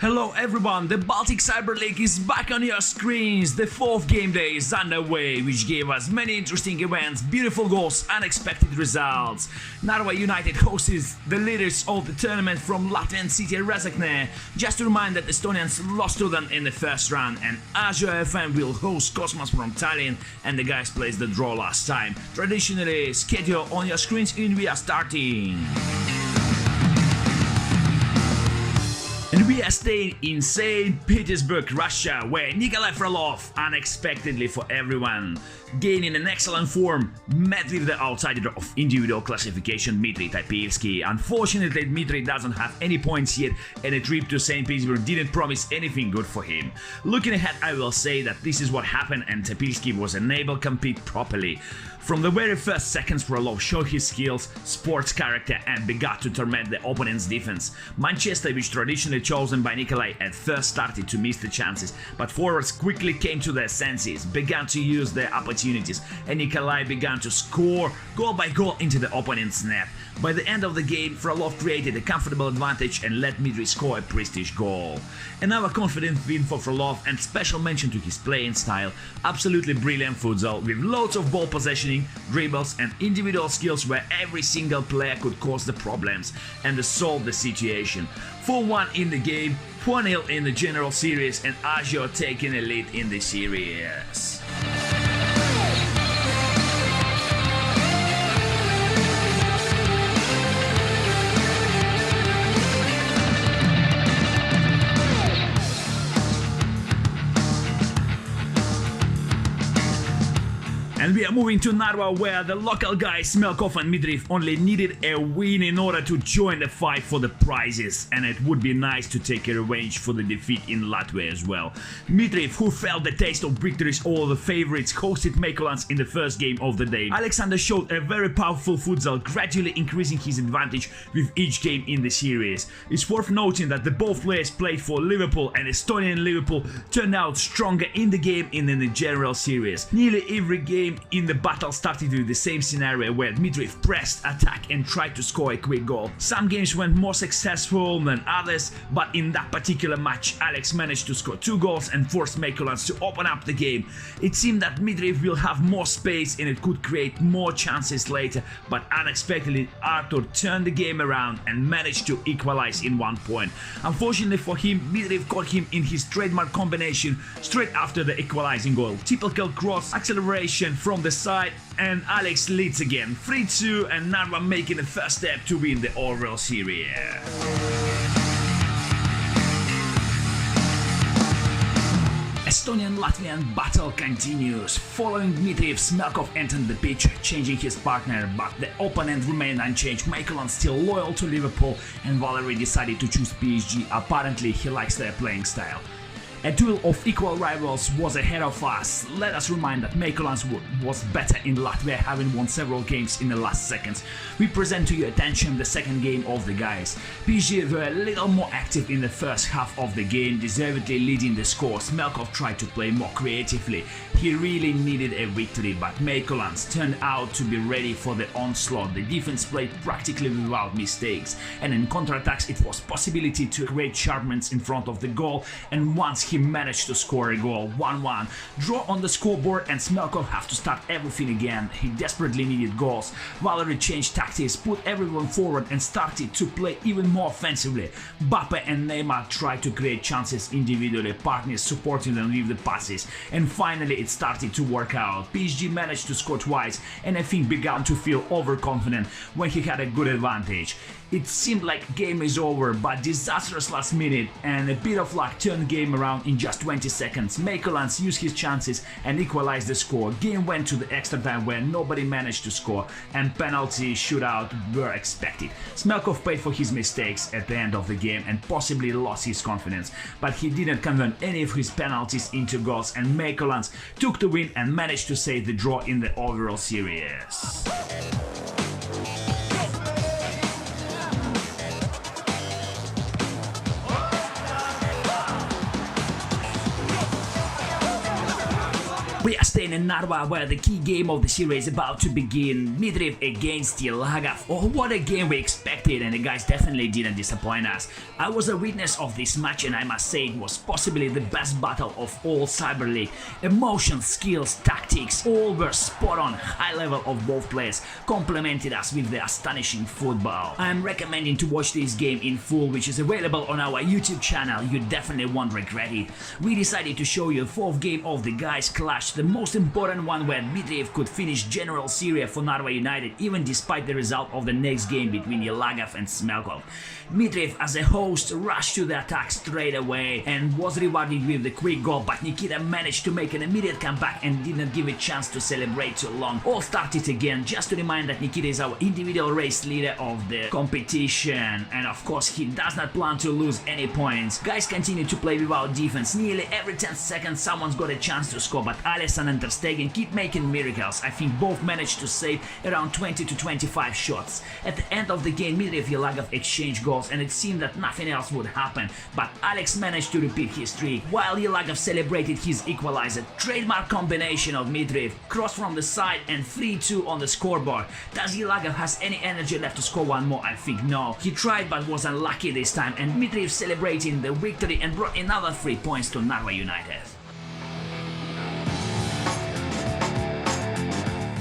Hello everyone, the Baltic Cyber League is back on your screens. The fourth game day is underway, which gave us many interesting events, beautiful goals, unexpected results. Norway United hosts the leaders of the tournament from Latvian city Rezekne. Just to remind that Estonians lost to them in the first round, and Azure FM will host Cosmos from Tallinn, and the guys placed the draw last time. Traditionally, schedule on your screens and we are starting. And we are staying in St. Petersburg, Russia, where Nikolai Frolov, unexpectedly for everyone, gaining an excellent form, met with the outsider of individual classification, Dmitry Topilsky. Unfortunately, Dmitry doesn't have any points yet, and a trip to St. Petersburg didn't promise anything good for him. Looking ahead, I will say that this is what happened, and Topilsky was unable to compete properly. From the very first seconds, Frolov showed his skills, sports character, and began to torment the opponent's defense. Manchester, which traditionally chosen by Nikolai, at first started to miss the chances, but forwards quickly came to their senses, began to use their opportunities, and Nikolai began to score goal by goal into the opponent's net. By the end of the game, Frolov created a comfortable advantage and let Midriff score a prestige goal. Another confident win for Frolov, and special mention to his playing style. Absolutely brilliant futsal with loads of ball possession, dribbles and individual skills where every single player could cause the problems and solve the situation. 4-1 in the game, 4-0 in the general series, and Azure taking a lead in the series. And we are moving to Narva, where the local guys Smelkov and Midriff only needed a win in order to join the fight for the prizes, and it would be nice to take a revenge for the defeat in Latvia as well. Midriff, who felt the taste of victories over the favorites, hosted Mykolaids in the first game of the day. Alexander showed a very powerful futsal, gradually increasing his advantage with each game in the series. It's worth noting that the both players played for Liverpool, and Estonian Liverpool turned out stronger in the game and in the general series. Nearly every game in the battle started with the same scenario where Midriff pressed, attacked and tried to score a quick goal. Some games went more successful than others, but in that particular match Alex managed to score 2 goals and forced Mykolaids to open up the game. It seemed that Midriff will have more space and it could create more chances later, but unexpectedly Arthur turned the game around and managed to equalize in 1 point. Unfortunately for him, Midriff caught him in his trademark combination straight after the equalizing goal. Typical cross, acceleration from the side, and Alex leads again, 3-2, and Narva making the first step to win the overall series. Estonian-Latvian battle continues. Following Midriff, Smelkov entered the pitch, changing his partner, but the opponent remained unchanged. Mykolaids still loyal to Liverpool, and Valery decided to choose PSG. Apparently he likes their playing style. A duel of equal rivals was ahead of us. Let us remind that Mykolaids was better in Latvia, having won several games in the last seconds. We present to your attention the second game of the guys. PSG were a little more active in the first half of the game, deservedly leading the score. Smelkov tried to play more creatively. He really needed a victory, but Mykolaids turned out to be ready for the onslaught. The defense played practically without mistakes, and in counterattacks it was possibility to create sharpness in front of the goal, and once he managed to score a goal. 1-1. Draw on the scoreboard, and Smelkov have to start everything again. He desperately needed goals. Valery changed tactics, put everyone forward and started to play even more offensively. Bappe and Neymar tried to create chances individually, partners supporting them with the passes, and finally it started to work out. PSG managed to score twice, and I think began to feel overconfident when he had a good advantage. It seemed like game is over, but disastrous last minute and a bit of luck turned game around in just 20 seconds. Mykolaids used his chances and equalized the score. Game went to the extra time where nobody managed to score, and penalty shootout were expected. Smelkov paid for his mistakes at the end of the game and possibly lost his confidence, but he didn't convert any of his penalties into goals, and Mykolaids took the win and managed to save the draw in the overall series. We are staying in Narva where the key game of the series is about to begin. Midriff against Jelagav. Oh, what a game we expected, and the guys definitely didn't disappoint us. I was a witness of this match and I must say it was possibly the best battle of all Cyber League. Emotions, skills, tactics, all were spot on. High level of both players complemented us with the astonishing football. I am recommending to watch this game in full, which is available on our YouTube channel. You definitely won't regret it. We decided to show you a fourth game of the guys clash, the most important one where Midriff could finish General Syria for Norway United even despite the result of the next game between Jelagav and Smelkov. Midriff as a host rushed to the attack straight away and was rewarded with the quick goal, but Nikita managed to make an immediate comeback and didn't give a chance to celebrate too long. All started again. Just to remind that Nikita is our individual race leader of the competition, and of course he does not plan to lose any points. Guys continue to play without defense. Nearly every 10 seconds someone's got a chance to score, but Alisson and Ter Stegen keep making miracles. I think both managed to save around 20 to 25 shots. At the end of the game, Midriff and Jelagav exchanged goals and it seemed that nothing else would happen, but Alex managed to repeat his streak while Jelagav celebrated his equalizer. Trademark combination of Midriff, cross from the side and 3-2 on the scoreboard. Does Jelagav has any energy left to score one more? I think no. He tried but was unlucky this time, and Midriff celebrating the victory and brought another 3 points to Norway United.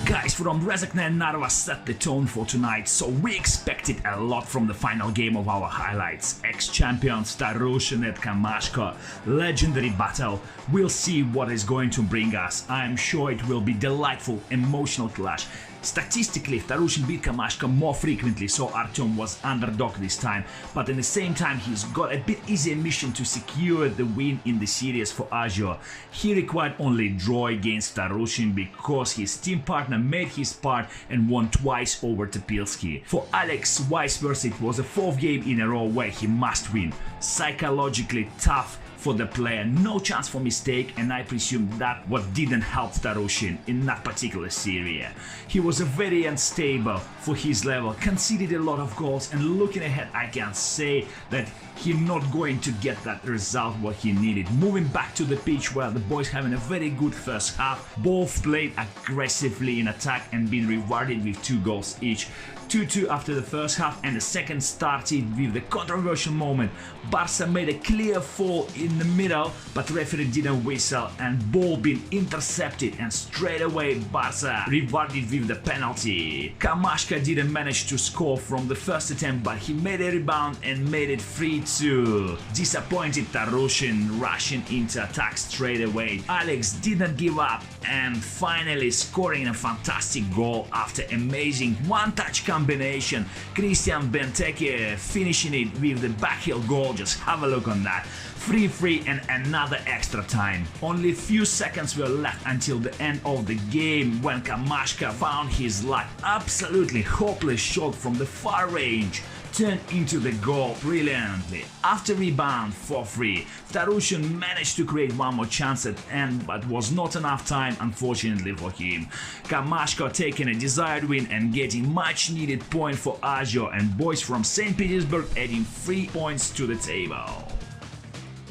Guys from Rezekne and Narva set the tone for tonight, so we expected a lot from the final game of our highlights. Ex-champions Tarushin and Kamashko, legendary battle. We'll see what is going to bring us. I'm sure it will be delightful, emotional clash. Statistically, Tarushin beat Kamashka more frequently, so Artyom was underdog this time, but at the same time he's got a bit easier mission to secure the win in the series for Azure. He required only draw against Tarushin because his team partner made his part and won twice over Topilsky. For Alex, vice versa, it was a fourth game in a row where he must win. Psychologically tough for the player, no chance for mistake, and I presume that what didn't help Tarushin in that particular series. He was very unstable for his level, conceded a lot of goals, and looking ahead I can say that he's not going to get that result what he needed. Moving back to the pitch where the boys having a very good first half, both played aggressively in attack and been rewarded with 2 goals each. 2-2 after the first half, and the second started with the controversial moment. Barca made a clear fall in the middle, but referee didn't whistle and ball been intercepted, and straight away Barca rewarded with the penalty. Kamashka didn't manage to score from the first attempt, but he made a rebound and made it 3-2. Disappointed Tarushin rushing into attack straight away. Alex didn't give up and finally scoring a fantastic goal after amazing one-touch combination. Christian Benteke finishing it with the backheel goal. Just have a look on that. 3-3 and another extra time. Only few seconds were left until the end of the game when Kamashka found his luck. Absolutely hopeless shot from the far range turned into the goal brilliantly. After rebound for free, Tarushin managed to create one more chance at the end, but was not enough time unfortunately for him. Kamashko taking a desired win and getting much needed point for Azure, and boys from St. Petersburg adding 3 points to the table.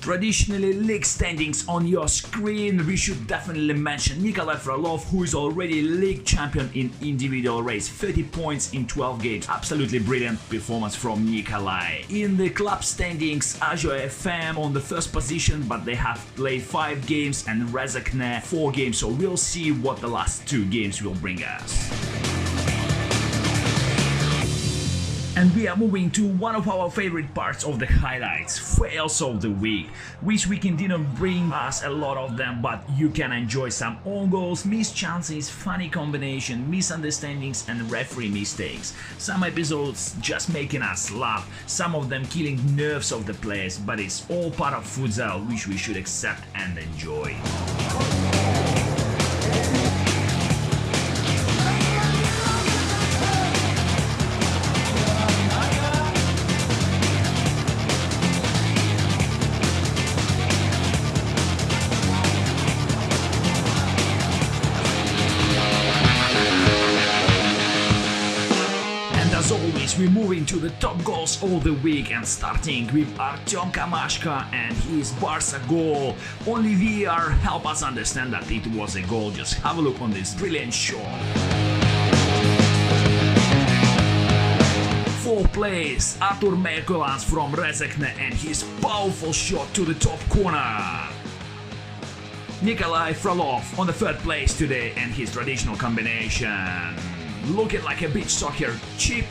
Traditionally league standings on your screen, we should definitely mention Nikolai Frolov, who is already league champion in individual race, 30 points in 12 games. Absolutely brilliant performance from Nikolai. In the club standings, Azure FM on the first position, but they have played 5 games and Rezekne 4 games, so we'll see what the last 2 games will bring us. And we are moving to one of our favorite parts of the highlights, fails of the week. Which weekend didn't bring us a lot of them, but you can enjoy some own goals, missed chances, funny combination, misunderstandings and referee mistakes. Some episodes just making us laugh, some of them killing nerves of the players, but it's all part of futsal which we should accept and enjoy. We're moving to to the top goals of the week, and starting with Artyom Kamashka and his Barca goal. Only VR help us understand that it was a goal. Just have a look on this brilliant shot. Fourth place, Artur Merkulans from Rezekne and his powerful shot to the top corner. Nikolai Frolov on the third place today and his traditional combination. Looking like a beach soccer chip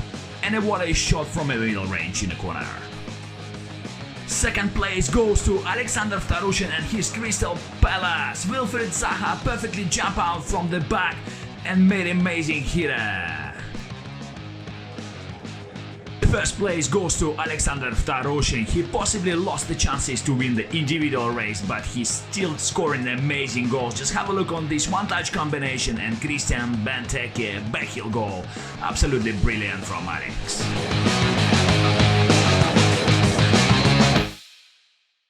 and a volley shot from a middle range in the corner. Second place goes to Alexander Starushin and his Crystal Palace. Wilfried Zaha perfectly jumped out from the back and made an amazing header. First place goes to Alexander Starushin. He possibly lost the chances to win the individual race, but he's still scoring amazing goals. Just have a look on this one-touch combination and Christian Benteke backheel goal. Absolutely brilliant from Alex.